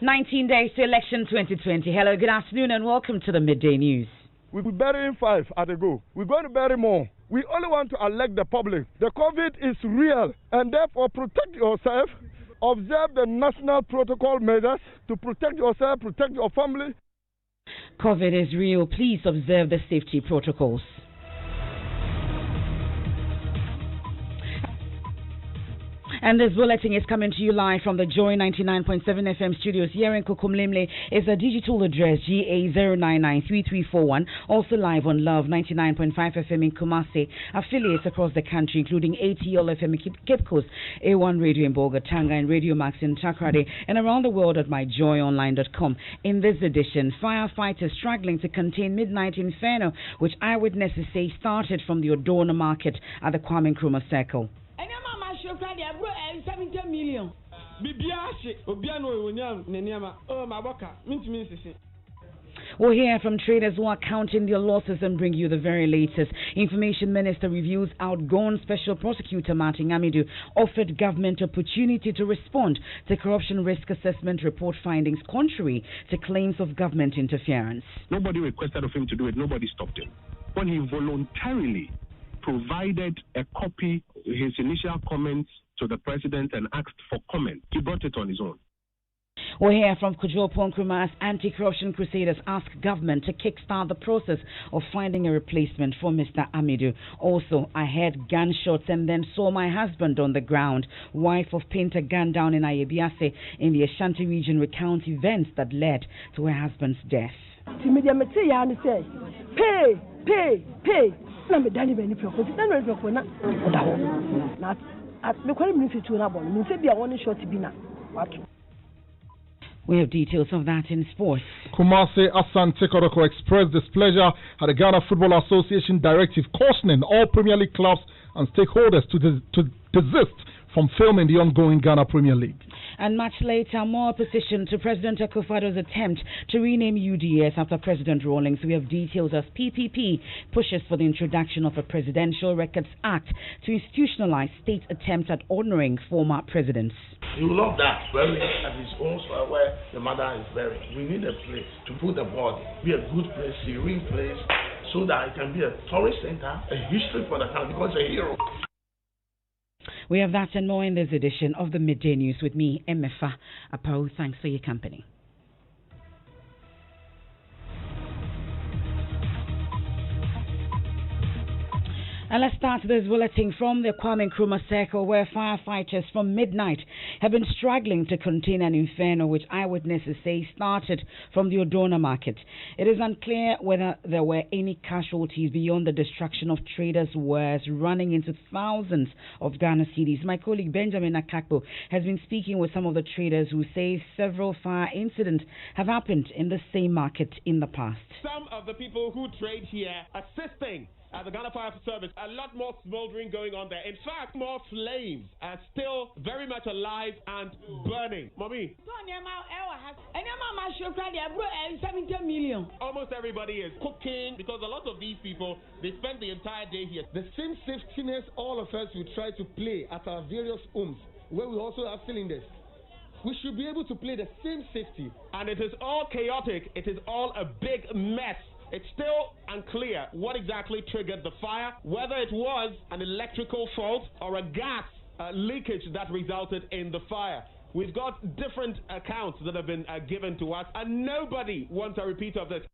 19 days to election 2020. Hello, good afternoon, and welcome to the Midday News. We'll be burying 5 at a go. We're going to bury more. We only want to elect the public. The COVID is real, and therefore protect yourself. Observe the national protocol measures to protect yourself, protect your family. COVID is real. Please observe the safety protocols. And this bulletin is coming to you live from the Joy 99.7 FM studios here in Kokomlemle. It's a digital address GA0993341. Also live on Love 99.5 FM in Kumasi. Affiliates across the country, including ATL FM in Cape Coast, A1 Radio in Bolgatanga, and Radio Max in Takrade, and around the world at myjoyonline.com. In this edition, firefighters struggling to contain midnight inferno, which eyewitnesses say started from the Odona market at the Kwame Nkrumah Circle. 70 million. We'll hear from traders who are counting their losses and bring you the very latest. Information Minister reviews outgone Special Prosecutor Martin Amidu offered government opportunity to respond to corruption risk assessment report findings contrary to claims of government interference. Nobody requested of him to do it. Nobody stopped him. When he voluntarily provided a copy, his initial comments to the president, and asked for comment, he brought it on his own. We'll hear from Kojo Nkrumah as anti-corruption crusaders ask government to kickstart the process of finding a replacement for Mr. Amidu. Also, I heard gunshots and then saw my husband on the ground. Wife of painter gunned down in Ayebiase in the Ashanti region recounts events that led to her husband's death. Pay. We have details of that in sports. Kumasi Asante Kodoko expressed displeasure at the Ghana Football Association directive cautioning all Premier League clubs and stakeholders to desist from filming the ongoing Ghana Premier League. And much later, more opposition to President Akufo-Addo's attempt to rename UDS after President Rawlings. We have details as PPP pushes for the introduction of a Presidential Records Act to institutionalize state attempts at honoring former presidents. You love that, bury at his own soil where the mother is buried. We need a place to put the body, be a good place, serene place, so that it can be a tourist center, a history for the town, because a hero. We have that and more in this edition of the Midday News with me, Emefa Apawu. Thanks for your company. And let's start this bulletin from the Kwame Nkrumah Circle, where firefighters from midnight have been struggling to contain an inferno which eyewitnesses say started from the Odona market. It is unclear whether there were any casualties beyond the destruction of traders' wares running into thousands of Ghana cedis. My colleague Benjamin Akakbo has been speaking with some of the traders who say several fire incidents have happened in the same market in the past. Some of the people who trade here assisting the Ghana Fire Service, a lot more smoldering going on there. In fact, more flames are still very much alive and burning. Mommy? Almost everybody is cooking because a lot of these people, they spend the entire day here. The same safetiness all of us will try to play at our various homes where we also have cylinders. We should be able to play the same safety. And it is all chaotic. It is all a big mess. It's still unclear what exactly triggered the fire, whether it was an electrical fault or a gas leakage that resulted in the fire. We've got different accounts that have been given to us, and nobody wants a repeat of this.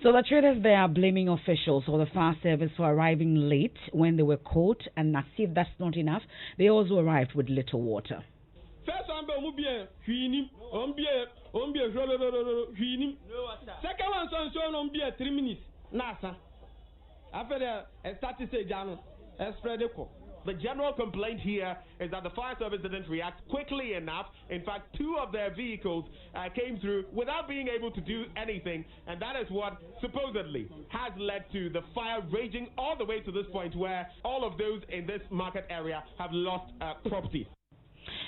So the traders there are blaming officials or the fire service for arriving late when they were caught, and as if that's not enough, they also arrived with little water. First one, second one, so 3 minutes. Nasa. After the started say spread it. The general complaint here is that the fire service didn't react quickly enough. In fact, 2 of their vehicles came through without being able to do anything, and that is what supposedly has led to the fire raging all the way to this point where all of those in this market area have lost property.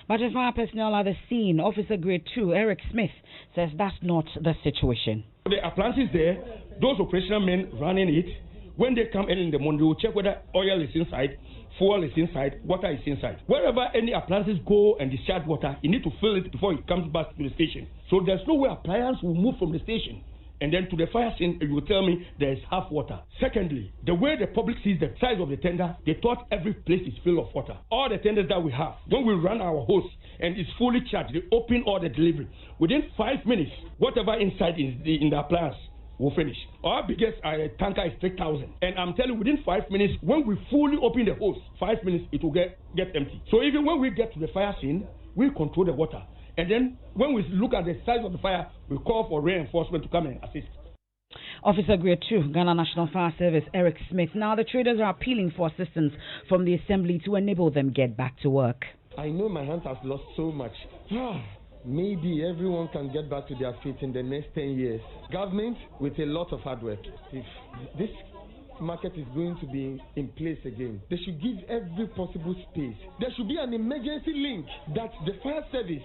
But if fire personnel at the scene, Officer Grade 2, Eric Smith, says that's not the situation. The appliances there, those operational men running it, when they come in the morning, they will check whether oil is inside. fuel is inside, water is inside. Wherever any appliances go and discharge water, you need to fill it before it comes back to the station. So there's no way appliance will move from the station and then to the fire scene, you will tell me there is half water. Secondly, the way the public sees the size of the tender, they thought every place is full of water. All the tenders that we have, when we run our hose and it's fully charged, they open all the delivery. Within 5 minutes, whatever inside is in the appliance will finish. Our biggest tanker is 3,000. And I'm telling you, within 5 minutes, when we fully open the hose, 5 minutes, it will get empty. So even when we get to the fire scene, we control the water. And then when we look at the size of the fire, we call for reinforcement to come and assist. Officer Grade 2, Ghana National Fire Service, Eric Smith. Now the traders are appealing for assistance from the assembly to enable them get back to work. I know my hands have lost so much. Maybe everyone can get back to their feet in the next 10 years. Government with a lot of hard work. If this market is going to be in place again, they should give every possible space. There should be an emergency link that the fire service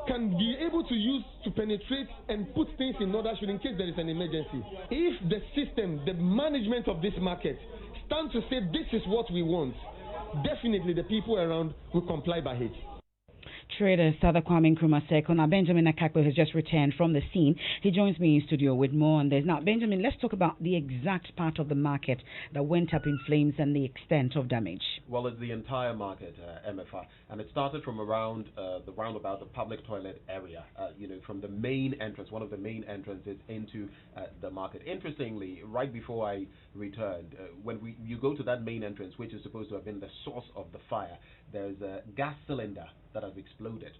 can be able to use to penetrate and put things in order should in case there is an emergency. If the system, the management of this market stand to say this is what we want, definitely the people around will comply by it. Trader Sada Kwame Nkrumah Seko. Now, Benjamin Akakpo has just returned from the scene. He joins me in studio with more on this. Now, Benjamin, let's talk about the exact part of the market that went up in flames and the extent of damage. Well, it's the entire market, Emefa, and it started from around the roundabout, the public toilet area, from the main entrance, one of the main entrances into the market. Interestingly, right before I returned, when you go to that main entrance, which is supposed to have been the source of the fire, there's a gas cylinder that has exploded.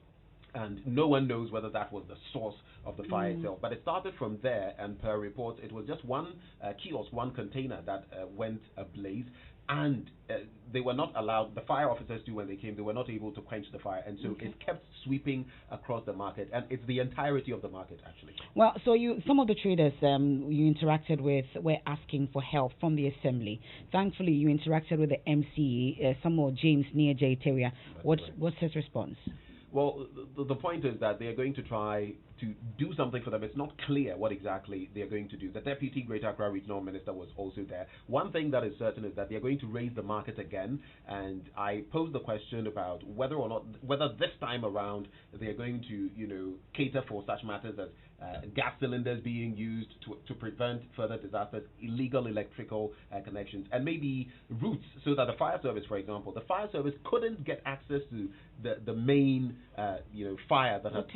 And no one knows whether that was the source of the fire itself. But it started from there, and per reports, it was just one kiosk, one container that went ablaze. And they were not allowed, the fire officers too, when they came, they were not able to quench the fire. And so it kept sweeping across the market. And it's the entirety of the market, actually. Well, so some of the traders you interacted with were asking for help from the assembly. Thankfully, you interacted with the MC, Samuel James near J-Teria. What's his response? Well, the point is that they are going to try to do something for them. It's not clear what exactly they are going to do. The Deputy Greater Accra Regional Minister was also there. One thing that is certain is that they are going to raise the market again, and I posed the question about whether this time around they are going to, cater for such matters as gas cylinders being used to prevent further disasters, illegal electrical connections, and maybe routes so that the fire service, for example, the fire service couldn't get access to the main, fire that had,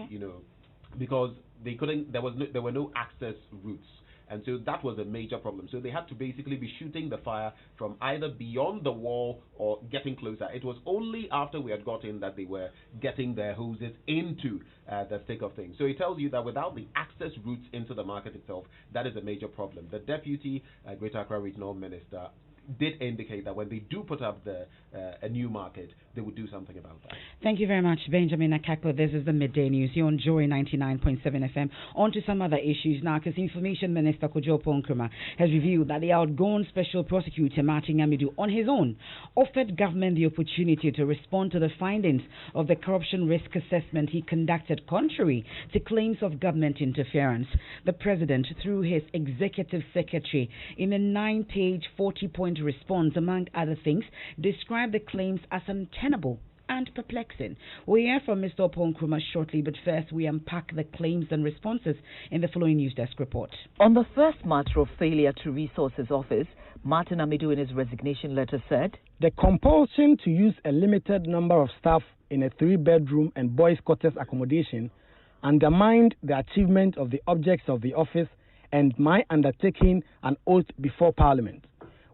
because they couldn't. There were no access routes. And so that was a major problem. So they had to basically be shooting the fire from either beyond the wall or getting closer. It was only after we had got in that they were getting their hoses into the thick of things. So it tells you that without the access routes into the market itself, that is a major problem. The Deputy Greater Accra Regional Minister did indicate that when they do put up a new market, they would do something about that. Thank you very much, Benjamin Akakpo. This is the Midday News. You're on Joy 99.7 FM. On to some other issues now, because Information Minister Kojo Nkrumah has revealed that the outgone Special Prosecutor Martin Amidu, on his own, offered government the opportunity to respond to the findings of the corruption risk assessment he conducted, contrary to claims of government interference. The President, through his Executive Secretary, in a 9-page, 40-point response, among other things, described the claims as untenable and perplexing. We'll hear from Mr. Nkrumah shortly, but first we unpack the claims and responses in the following News Desk report. On the first matter of failure to resource his office, Martin Amidu in his resignation letter said, "The compulsion to use a limited number of staff in a 3-bedroom and boys' quarters accommodation undermined the achievement of the objects of the office and my undertaking an oath before Parliament.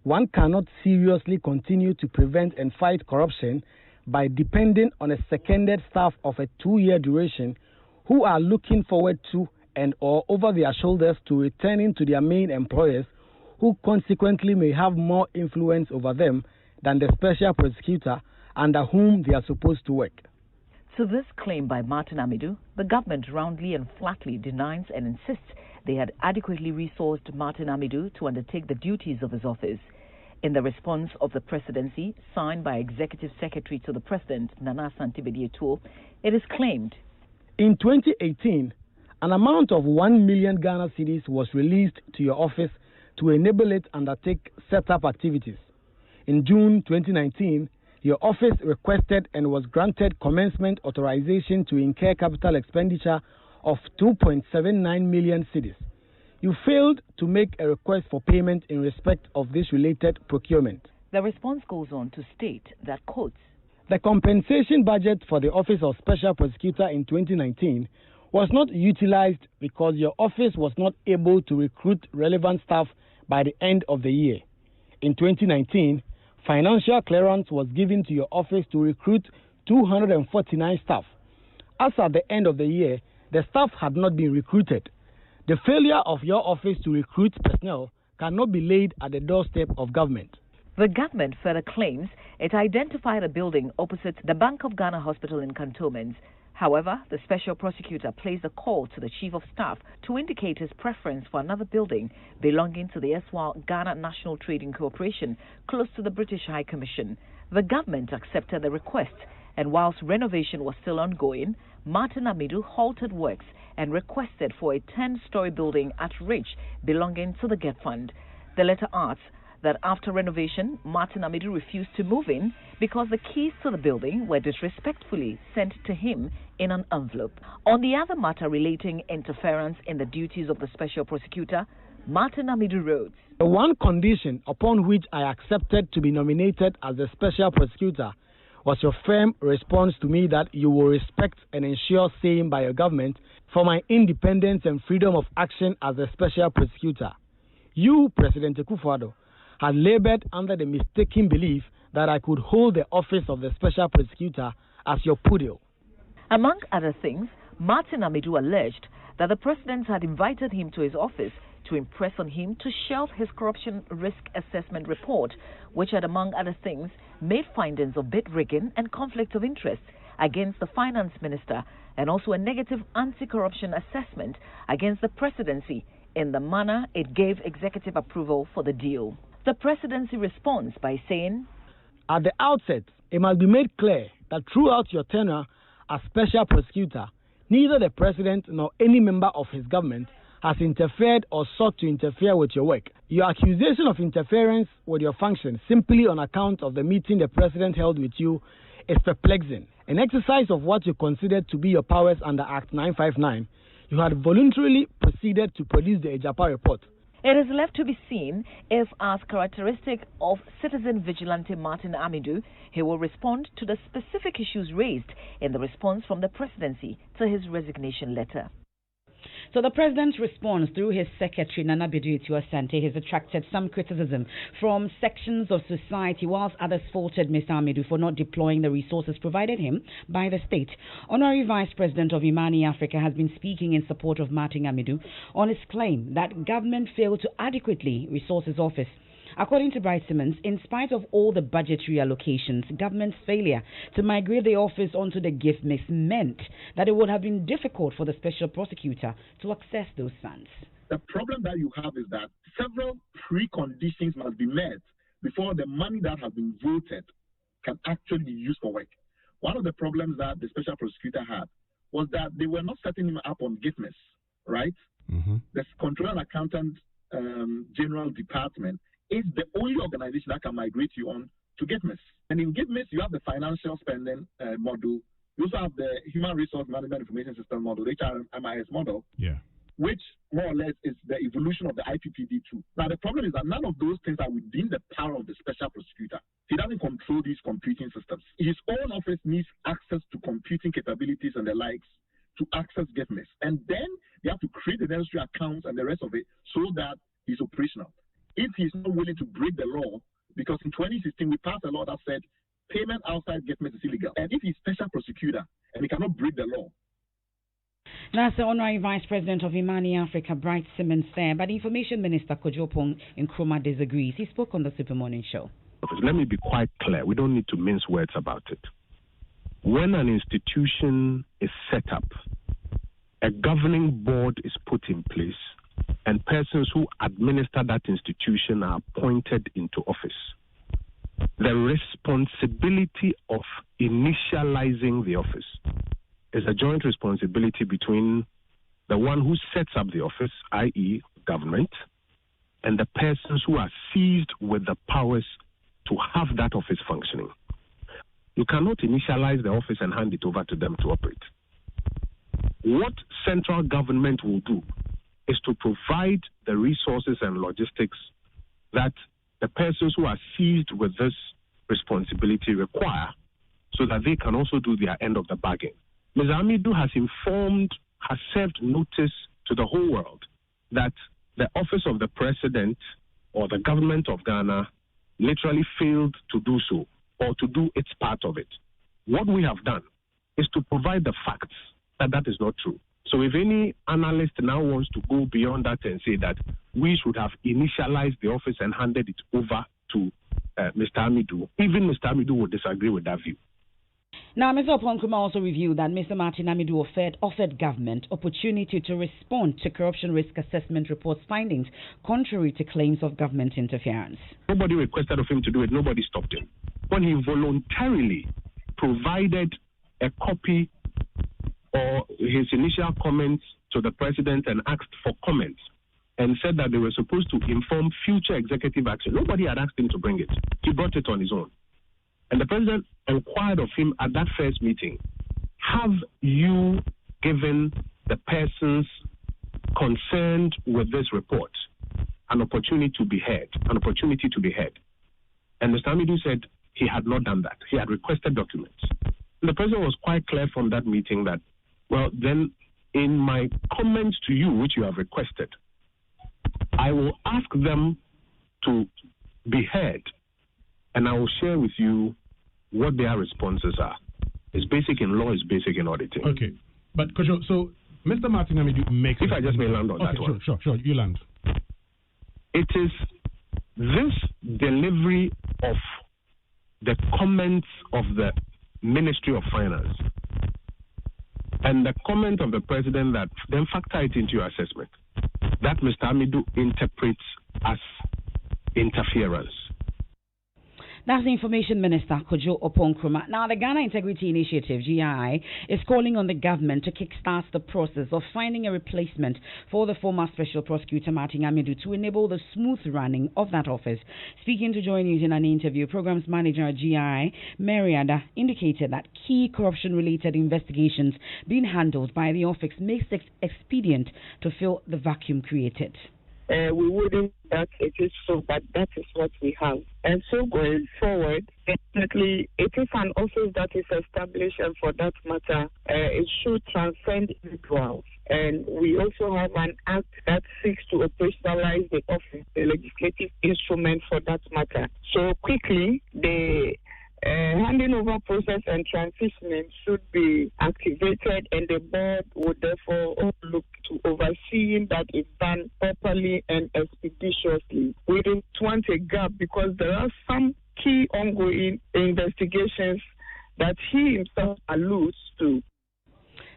One cannot seriously continue to prevent and fight corruption by depending on a seconded staff of a 2-year duration who are looking forward to and or over their shoulders to returning to their main employers, who consequently may have more influence over them than the special prosecutor under whom they are supposed to work." To this claim by Martin Amidu, the government roundly and flatly denies and insists they had adequately resourced Martin Amidu to undertake the duties of his office. In the response of the presidency, signed by Executive Secretary to the President, Nana Asante-Bediatuo, it is claimed, "In 2018, an amount of 1 million Ghana cedis was released to your office to enable it undertake set-up activities. In June 2019, your office requested and was granted commencement authorization to incur capital expenditure of 2.79 million cedis. You failed to make a request for payment in respect of this related procurement. The response goes on to state that, quotes, the compensation budget for the Office of Special Prosecutor in 2019 was not utilized because your office was not able to recruit relevant staff by the end of the year. In 2019, financial clearance was given to your office to recruit 249 staff. As at the end of the year, the staff had not been recruited. The failure of your office to recruit personnel cannot be laid at the doorstep of government. The government further claims it identified a building opposite the Bank of Ghana Hospital in Cantonments. However, the special prosecutor placed a call to the Chief of Staff to indicate his preference for another building belonging to the erstwhile Ghana National Trading Corporation close to the British High Commission. The government accepted the request, and whilst renovation was still ongoing, Martin Amidu halted works and requested for a 10-story building at Ridge belonging to the GET Fund. The letter adds that after renovation, Martin Amidu refused to move in because the keys to the building were disrespectfully sent to him in an envelope. On the other matter relating interference in the duties of the special prosecutor, Martin Amidu wrote, the one condition upon which I accepted to be nominated as the special prosecutor was your firm response to me that you will respect and ensure same by your government for my independence and freedom of action as the special prosecutor. You, President Akufo-Addo, had labored under the mistaken belief that I could hold the office of the special prosecutor as your pudil. Among other things, Martin Amidu alleged that the president had invited him to his office to impress on him to shelve his corruption risk assessment report, which had, among other things, made findings of bid rigging and conflict of interest against the finance minister, and also a negative anti-corruption assessment against the presidency in the manner it gave executive approval for the deal. The presidency responds by saying, at the outset, it must be made clear that throughout your tenure as special prosecutor, neither the president nor any member of his government has interfered or sought to interfere with your work. Your accusation of interference with your function simply on account of the meeting the president held with you is perplexing. An exercise of what you considered to be your powers under Act 959, you had voluntarily proceeded to produce the Ejapa report. It is left to be seen if, as characteristic of citizen vigilante Martin Amidu, he will respond to the specific issues raised in the response from the presidency to his resignation letter. So the president's response through his secretary, Nana Bidu Asante, has attracted some criticism from sections of society, whilst others faulted Mr. Amidu for not deploying the resources provided him by the state. Honorary Vice President of Imani Africa has been speaking in support of Martin Amidu on his claim that government failed to adequately resource his office. According to Bright Simmons, in spite of all the budgetary allocations, government's failure to migrate the office onto the gift mix meant that it would have been difficult for the special prosecutor to access those funds. The problem that you have is that several preconditions must be met before the money that has been voted can actually be used for work. One of the problems that the special prosecutor had was that they were not setting him up on GIFMIS, right? Mm-hmm. The Controller and Accountant General Department is the only organization that can migrate you on to GIFMIS. And in GIFMIS, you have the financial spending model. You also have the Human Resource Management Information System model, HRMIS model, which more or less is the evolution of the IPPD2. Now, the problem is that none of those things are within the power of the special prosecutor. He doesn't control these computing systems. His own office needs access to computing capabilities and the likes to access GIFMIS. And then they have to create the necessary accounts and the rest of it so that he's operational. If he's not willing to break the law, because in 2016 we passed a law that said payment outside GIFMIS is illegal. And if he's special prosecutor and he cannot break the law. That's the Honorary Vice President of Imani Africa, Bright Simmons there. But Information Minister Kojo Pong Nkrumah disagrees. He spoke on the Super Morning Show. Let me be quite clear. We don't need to mince words about it. When an institution is set up, a governing board is put in place, and persons who administer that institution are appointed into office. The responsibility of initializing the office is a joint responsibility between the one who sets up the office, i.e. government, and the persons who are seized with the powers to have that office functioning. you cannot initialize the office and hand it over to them to operate. What central government will do is to provide the resources and logistics that the persons who are seized with this responsibility require, so that they can also do their end of the bargain. Ms. Amidu has served notice to the whole world that the office of the president or the government of Ghana literally failed to do so, or to do its part of it. What we have done is to provide the facts that that is not true. So if any analyst now wants to go beyond that and say that we should have initialized the office and handed it over to Mr. Amidu, even Mr. Amidu would disagree with that view. Now, Mr. Oponkruma also reviewed that Mr. Martin Amidu offered government opportunity to respond to corruption risk assessment report's findings, contrary to claims of government interference. Nobody requested of him to do it. Nobody stopped him. When he voluntarily provided a copy or his initial comments to the president and asked for comments and said that they were supposed to inform future executive action, nobody had asked him to bring it. He brought it on his own. And the president inquired of him at that first meeting, have you given the persons concerned with this report an opportunity to be heard? And Mr. Amidu said he had not done that. He had requested documents. And the president was quite clear from that meeting that, well, then in my comments to you, which you have requested, I will ask them to be heard, and I will share with you what their responses are. It's basic in law, it's basic in auditing. Okay. But, Kojo, so Mr. Martin Amidu makes... If I just may land on that one. Sure, you land. It is this delivery of the comments of the Ministry of Finance and the comment of the president that then factor it into your assessment, that Mr. Amidu interprets as interference. That's the Information Minister, Kojo Oponkruma. Now, the Ghana Integrity Initiative, GII, is calling on the government to kickstart the process of finding a replacement for the former Special Prosecutor Martin Amidu to enable the smooth running of that office. Speaking to Joy News in an interview, Programs Manager at GII, Mariada, indicated that key corruption-related investigations being handled by the office makes it expedient to fill the vacuum created. We wouldn't that it is so, but that is what we have. And so going forward, definitely it is an office that is established, and for that matter, it should transcend individuals. And we also have an act that seeks to operationalize the office, the legislative instrument for that matter. So quickly, the handing over process and transitioning should be activated, and the board would therefore look to overseeing that it's done properly and expeditiously. We don't want a gap because there are some key ongoing investigations that he himself alludes to.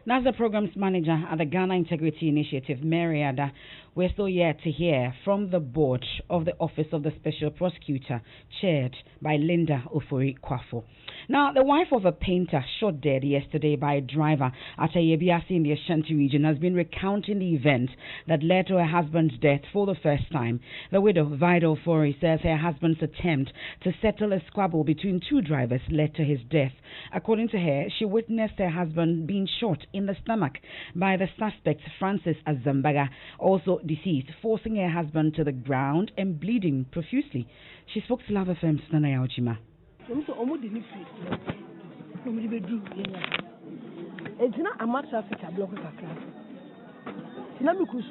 That's the Programs Manager at the Ghana Integrity Initiative, Mariada. We're still yet to hear from the board of the Office of the Special Prosecutor, chaired by Linda Ofori Kwafo. Now, the wife of a painter shot dead yesterday by a driver at a Yebiasi in the Ashanti region has been recounting the event that led to her husband's death for the first time. The widow, Vida Ofori, says her husband's attempt to settle a squabble between two drivers led to his death. According to her, she witnessed her husband being shot in the stomach by the suspect, Francis Azambaga, also deceased, forcing her husband to the ground and bleeding profusely. She spoke to Love FM's Nanaya Ochima. It's not a matter of a block of a class. Sinamiku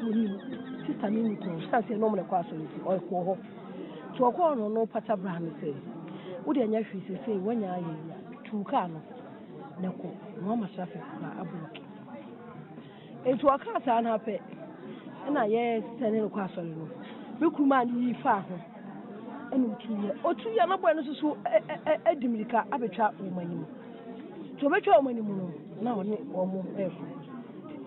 Sister Minico, Stancy Normal Quason, or Quaho. To a corner, no Patabraham say. Would your nephew say when I two cano? Nako, Mama Traffic, a block. Into a class unhappy, and I yes, sending a quason. Lukuman, ye father. And 2 years, or 2 years, not when so Edimica, Abetra, woman. To make your money, now, or more.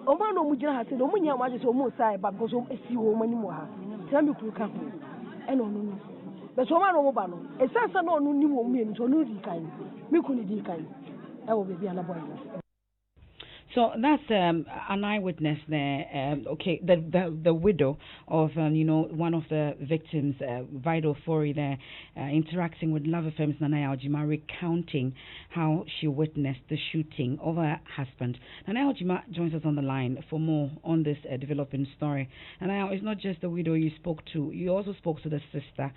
Omano Mujana has said, Omunia was almost side, but goes home a sea woman more. Tell me, could come. And no. But Omano Mobano, a sense no new means or no kind. Me couldn't be kind. I will be an abundance. So that's an eyewitness there. Okay, the widow of one of the victims, Vital Fori, there interacting with Love FM's Nanaya Ojima, recounting how she witnessed the shooting of her husband. Nanaya Ojima joins us on the line for more on this developing story. Nanaya, it's not just the widow you spoke to; you also spoke to the sister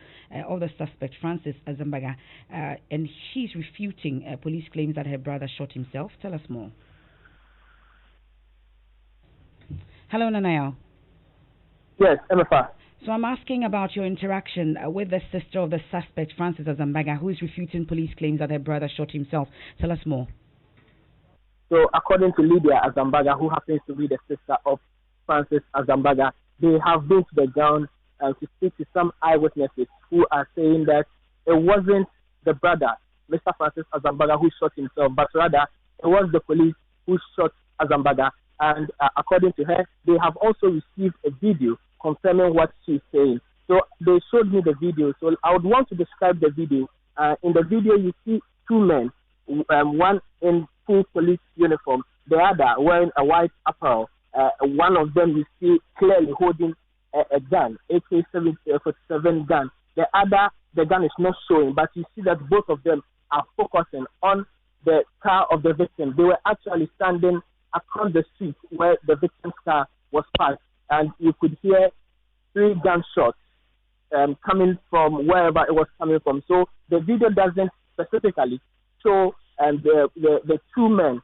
of the suspect, Francis Azambaga, and she's refuting police claims that her brother shot himself. Tell us more. Hello, Nanaya. Yes, Emefa. So I'm asking about your interaction with the sister of the suspect, Francis Azambaga, who is refuting police claims that her brother shot himself. Tell us more. So according to Lydia Azambaga, who happens to be the sister of Francis Azambaga, they have been to the ground to speak to some eyewitnesses who are saying that it wasn't the brother, Mr. Francis Azambaga, who shot himself, but rather it was the police who shot Azambaga. And according to her, they have also received a video confirming what she's saying. So they showed me the video. So I would want to describe the video. In the video, you see two men, one in full police uniform, the other wearing a white apparel. One of them you see clearly holding a gun, AK-47 gun. The other, the gun is not showing, but you see that both of them are focusing on the car of the victim. They were actually standing across the street where the victim's car was parked, and you could hear 3 gunshots coming from wherever it was coming from. So the video doesn't specifically show the two men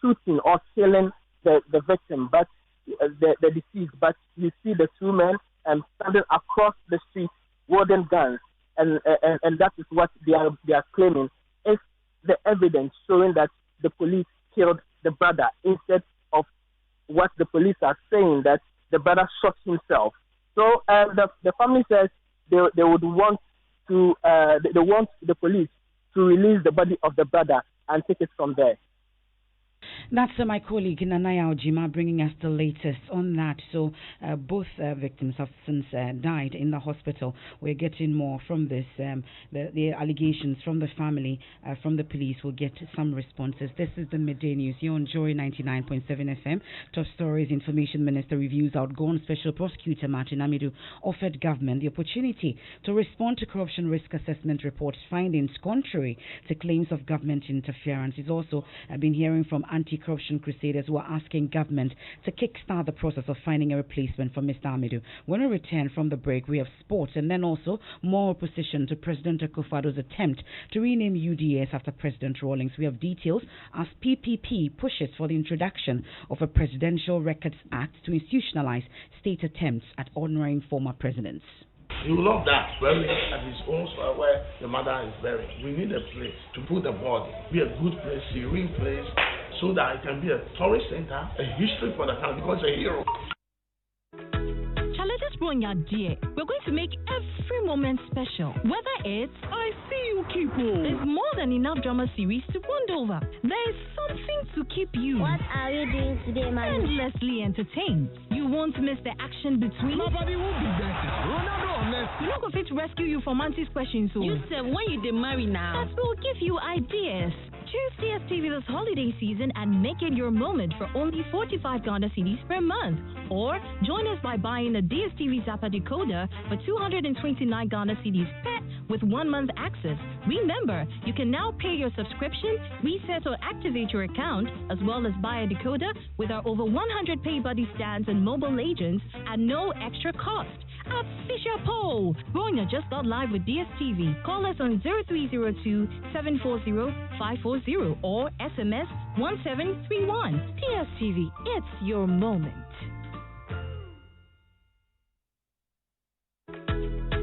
shooting or killing the victim, but the deceased. But you see the two men standing across the street holding guns, and that is what they are claiming is the evidence showing that the police killed the brother, instead of what the police are saying, that the brother shot himself. So the family says they would want to they want the police to release the body of the brother and take it from there. That's my colleague Nanaya Ojima bringing us the latest on that. So both victims have since died in the hospital. We're getting more from this. The allegations from the family, from the police, will get some responses. This is the Midday News here on Joy 99.7 FM. Top stories: Information Minister reviews outgone Special Prosecutor Martin Amidu offered government the opportunity to respond to corruption risk assessment reports findings contrary to claims of government interference. He's also been hearing from anti-corruption crusaders who are asking government to kickstart the process of finding a replacement for Mr. Amidu. When we return from the break, we have sports and then also more opposition to President Akufo-Addo's attempt to rename UDS after President Rawlings. We have details as PPP pushes for the introduction of a Presidential Records Act to institutionalize state attempts at honoring former presidents. You love that, buried at his own soil where the mother is buried. We need a place to put the body, be a good place, serene place, so that it can be a tourist center, a history for the country, because a hero. Challenges bring your dear. We're going to make every moment special. Whether it's I See You People. There's more than enough drama series to bond over. There is something to keep you. What are we doing today, man? Endlessly entertained. You won't miss the action between. Nobody will be better. Ronaldo or Messi. We're not going to rescue you from Auntie's questions. So You said when you marry now. that will give you ideas. Choose DSTV this holiday season and make it your moment for only 45 Ghana cedis per month. Or join us by buying a DSTV Zappa decoder for 229 Ghana cedis per with 1 month access. Remember, you can now pay your subscription, reset or activate your account, as well as buy a decoder with our over 100 Pay Buddy stands and mobile agents at no extra cost. Official poll. Bronya just got live with DSTV. Call us on 0302-740-540 or SMS 1731. DSTV, it's your moment.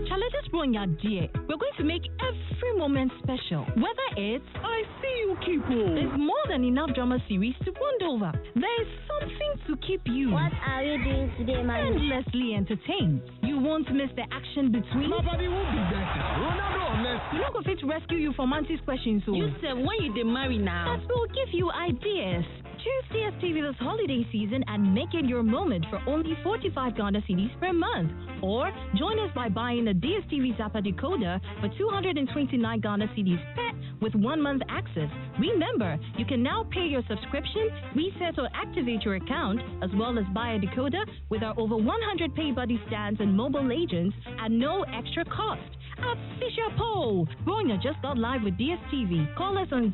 Challenges Bronya dear. We're going to make every moment special. Whether it's I See You People. There's more than enough drama series to bond over. There is something to keep you. What are we doing today, man? Endlessly entertained. You won't miss the action between. Nobody will be better. Ronaldo or Messi. We're not going to rescue you from Auntie's questions. So You said when you marry now. that will give you ideas. Choose DSTV this holiday season and make it your moment for only 45 Ghana cedis per month. Or join us by buying a DSTV Zappa decoder for 229 Ghana cedis per with 1 month access. Remember, you can now pay your subscription, reset or activate your account, as well as buy a decoder with our over 100 Pay Buddy stands and mobile agents at no extra cost. At Fisher Pole, Ronya just got live with DSTV. Call us on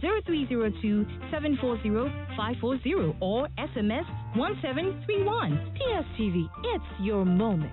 0302-740-540 or SMS 1731. DSTV, it's your moment.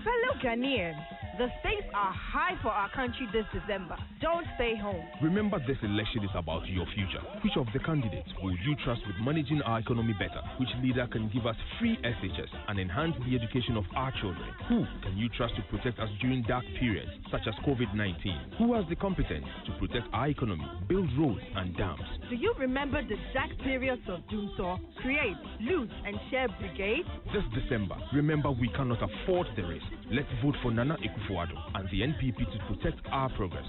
Fellow Ghanaians, the stakes are high for our country this December. Don't stay home. Remember, this election is about your future. Which of the candidates will you trust with managing our economy better? Which leader can give us free SHS and enhance the education of our children? Who can you trust to protect us during dark periods such as COVID-19? Who has the competence to protect our economy, build roads and dams? Do you remember the dark periods of Doomsaw, Create, Loot and Share Brigade? This December, remember we cannot afford the risk. Let's vote for Nana Akufo-Addo and the NPP to protect our progress.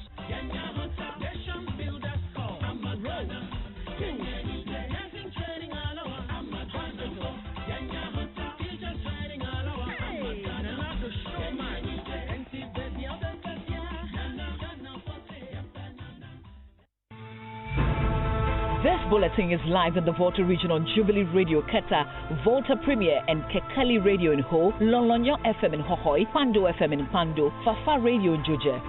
This bulletin is live in the Volta region on Jubilee Radio Keta, Volta Premier and Kekali Radio in Ho, Lolonyo FM in Hohoi, Pando FM in Pando, Fafa Radio in Juja.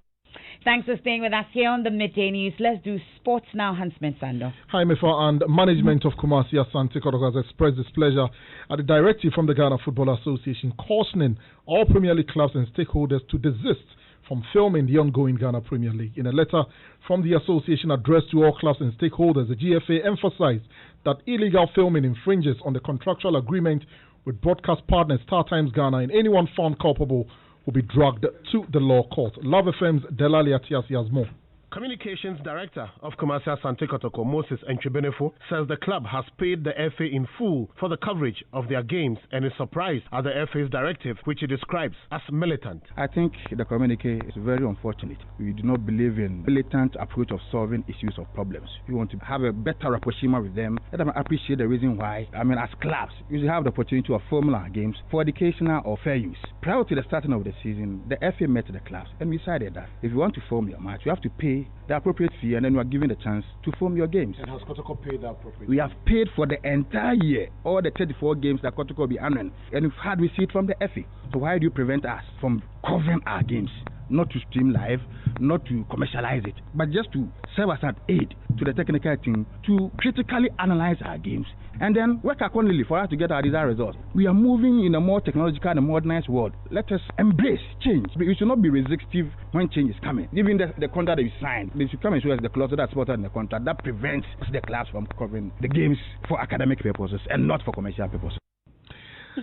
Thanks for staying with us here on the Midday News. Let's do sports now, Hans Sando. Hi, Emefa, and management of Kumasi Asante Kotoko has expressed displeasure at the directive from the Ghana Football Association cautioning all Premier League clubs and stakeholders to desist from filming the ongoing Ghana Premier League. In a letter from the association addressed to all clubs and stakeholders, the GFA emphasized that illegal filming infringes on the contractual agreement with broadcast partner Star Times Ghana, and anyone found culpable will be dragged to the law court. Love FM's Delali Atiasi has more. Communications Director of Kumasi Asante Kotoko, Moses Enchibenefo, says the club has paid the FA in full for the coverage of their games and is surprised at the FA's directive, which he describes as militant. I think the communique is very unfortunate. We do not believe in militant approach of solving issues of problems. We want to have a better rapprochement with them. Let them appreciate the reason why. As clubs, we should have the opportunity of filming our games for educational or fair use. Prior to the starting of the season, the FA met the clubs and we decided that if you want to film your match, you have to pay the appropriate fee, and then you are given the chance to film your games. And has Kotoko paid the appropriate? We have paid for the entire year, all the 34 games that Kotoko will be honoring, and we've had receipt from the FA. So why do you prevent us from covering our games? Not to stream live, not to commercialize it, but just to serve as an aid to the technical team to critically analyze our games and then work accordingly for us to get our desired results. We are moving in a more technological and modernized world. Let us embrace change. We should not be resistive when change is coming. Even the contract that you signed, they should come and show us the clause that's spotted in the contract that prevents the clubs from covering the games for academic purposes and not for commercial purposes.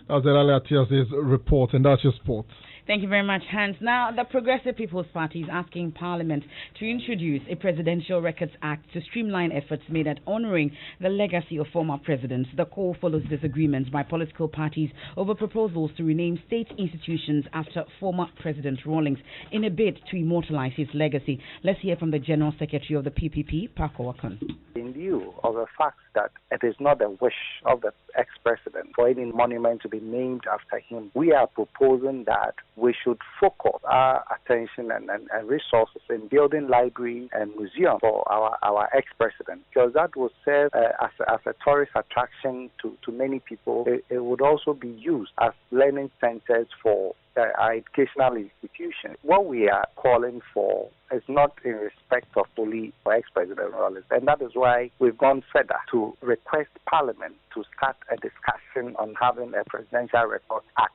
That's Delali Atiasi's report, and that's your sports. Thank you very much, Hans. Now, the Progressive People's Party is asking Parliament to introduce a Presidential Records Act to streamline efforts made at honoring the legacy of former presidents. The call follows disagreements by political parties over proposals to rename state institutions after former President Rawlings in a bid to immortalize his legacy. Let's hear from the General Secretary of the PPP, Paco Akon. In view of the fact that it is not the wish of the ex-president for any monument to be named after him, we are proposing that we should focus our attention and resources in building library and museum for our ex-president, because that will serve as a tourist attraction to many people. It would also be used as learning centers for our educational institutions. What we are calling for is not in respect of only ex-president Rawlings, and that is why we've gone further to request Parliament to start a discussion on having a Presidential Records Act.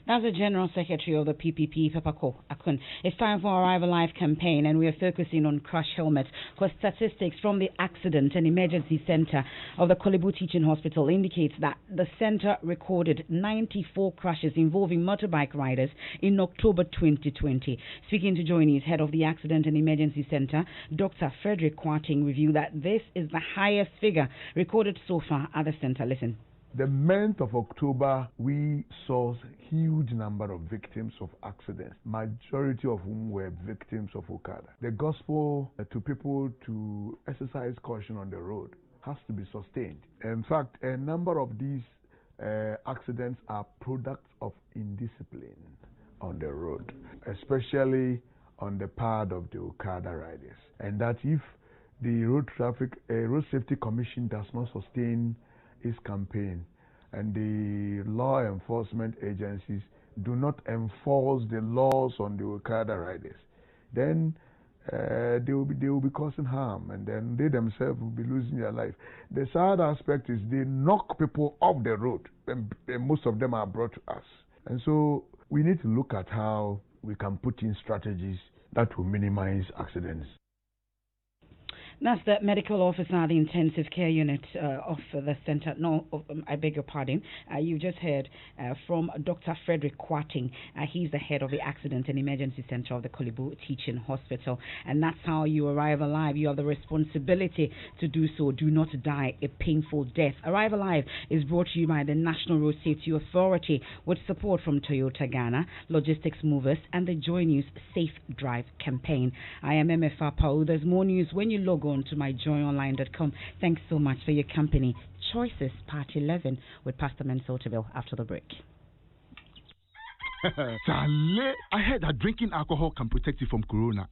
That's the General Secretary of the PPP, Paco Akon. It's time for our Arrive Alive campaign, and we are focusing on crash helmets, because statistics from the Accident and Emergency Center of the Kolebu Teaching Hospital indicates that the center recorded 94 crashes involving motorbike riders in October 2020. Speaking to Joineys, head of the Accident and Emergency Center, Dr. Frederick Kwarting, revealed that this is the highest figure recorded so far at the center. Listen. The month of October, we saw huge number of victims of accidents, majority of whom were victims of Okada. The gospel to people to exercise caution on the road has to be sustained. In fact, a number of these accidents are products of indiscipline on the road, especially on the part of the Okada riders. And that if the Road Safety Commission does not sustain its campaign and the law enforcement agencies do not enforce the laws on the Okada riders, then they will be causing harm, and then they themselves will be losing their life. The sad aspect is they knock people off the road, and most of them are brought to us. And so we need to look at how we can put in strategies that will minimize accidents. That's the medical officer at the intensive care unit of the center. No, I beg your pardon. You just heard from Dr. Frederick Kwating. He's the head of the Accident and Emergency Center of the Kolibu Teaching Hospital. And that's how you arrive alive. You have the responsibility to do so. Do not die a painful death. Arrive Alive is brought to you by the National Road Safety Authority with support from Toyota Ghana, Logistics Movers, and the Joy News Safe Drive campaign. I am Emefa Apawu. There's more news when you log on to myjoyonline.com. Thanks so much for your company. Choices, Part 11 with Pastor Mensotaville after the break. Sale, I heard that drinking alcohol can protect you from corona.